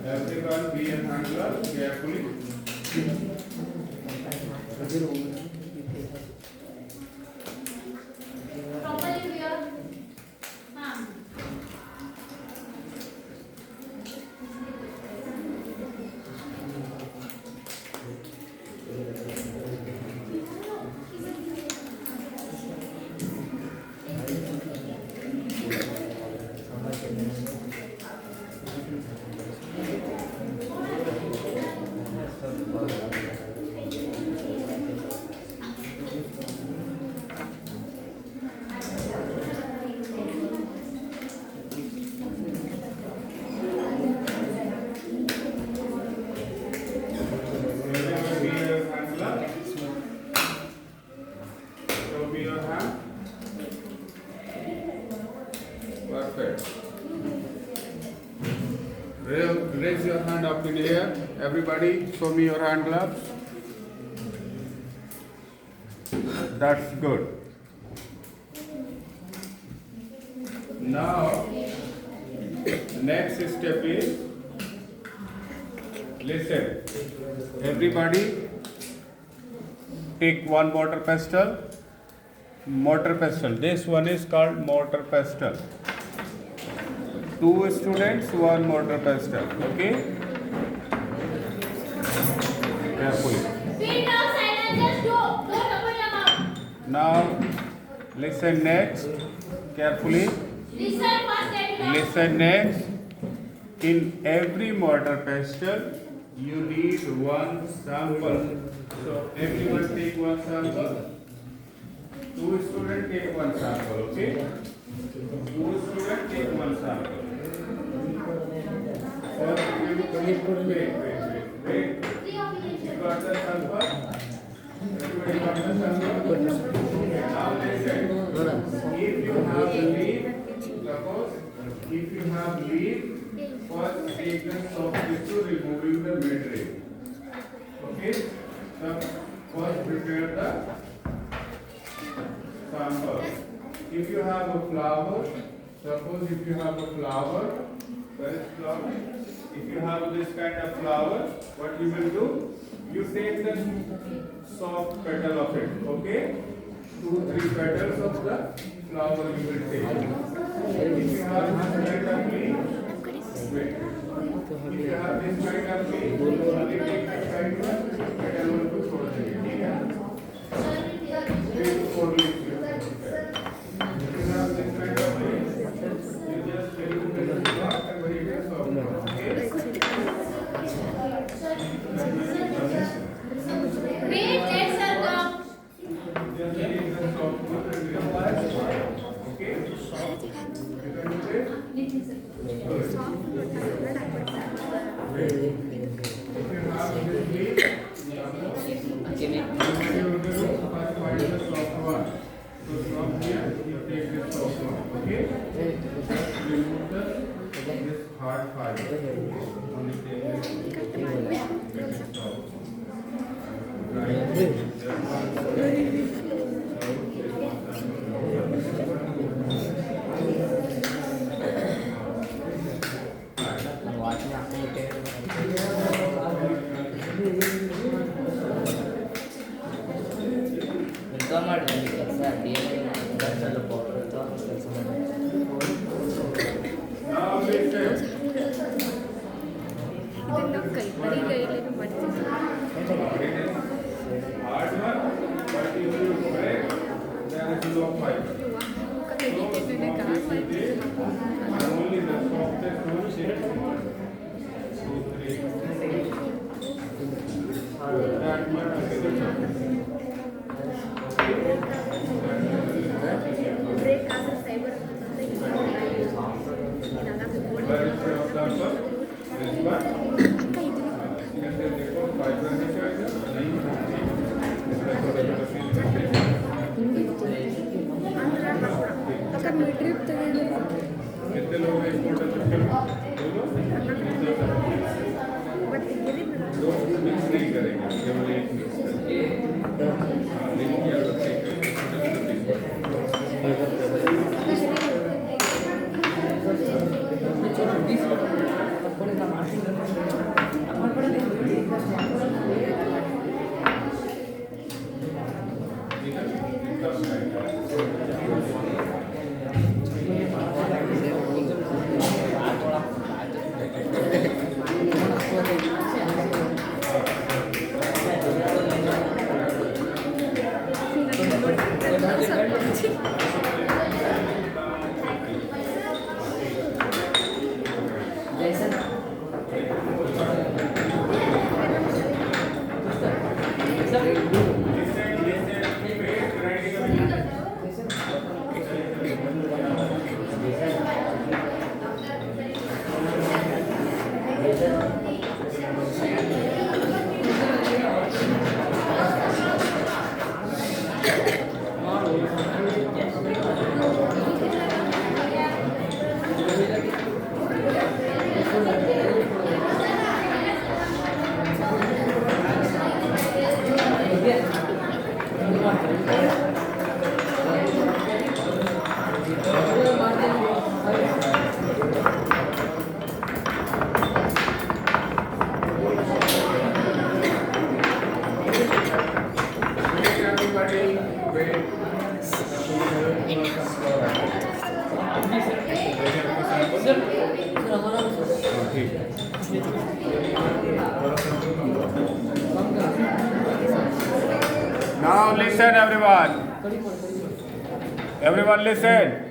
Everyone be a handler carefully. Properly wear. Perfect. Raise your hand up in the air. Everybody, show me your hand gloves. That's good. Now, next step is, listen. Everybody, take one mortar pestle. Mortar pestle. This one is called mortar pestle. 2 students, 1 mortar pestle. Okay? Carefully. Feet outside and just go. Don't open your mouth. Now, listen next. Carefully. Listen first and Listen next. In every mortar pestle, you need one sample. So, everyone take one sample. 2 students take one sample. Okay? 2 students take one sample. First, wait. You got the sample? Everybody got the sample? Now listen. If you have leaf, suppose, if you have leaf, first take the soft tissue removing the mid-ray. Okay? So, first prepare the sample. If you have a flower, suppose if you have a flower, where is flower? If you have this kind of flower, what you will do? You take the soft petal of it, okay? 2-3 petals of the flower you will take. If you have this kind of leaf, wait. If you have this kind of leaf, only take the side one, petal one to छोड़ देंगे, ठीक है? 3 to 4 leaves you have to prepare. If you have this kind of leaf, you just remove the block and very good soft one, okay? wait, let sir come. Just take the soft one and remove the block, okay? You can do this? Good. If you have this leaf, what you will do, first find the soft one. So from here, you take this soft one, okay? Remove this hard fiber. Only take this soft. Now listen. Hard one, but if you break, there is no fiber. Only the softest one shape. 2, 3. That much is the Where is your sample? This one? कैसे देखो fibre है क्या इधर? नहीं इसमें थोड़ा थोड़ा feel करके कितने लोग हैं इस मॉडल में? ठीक है. Now listen everyone. Everyone listen.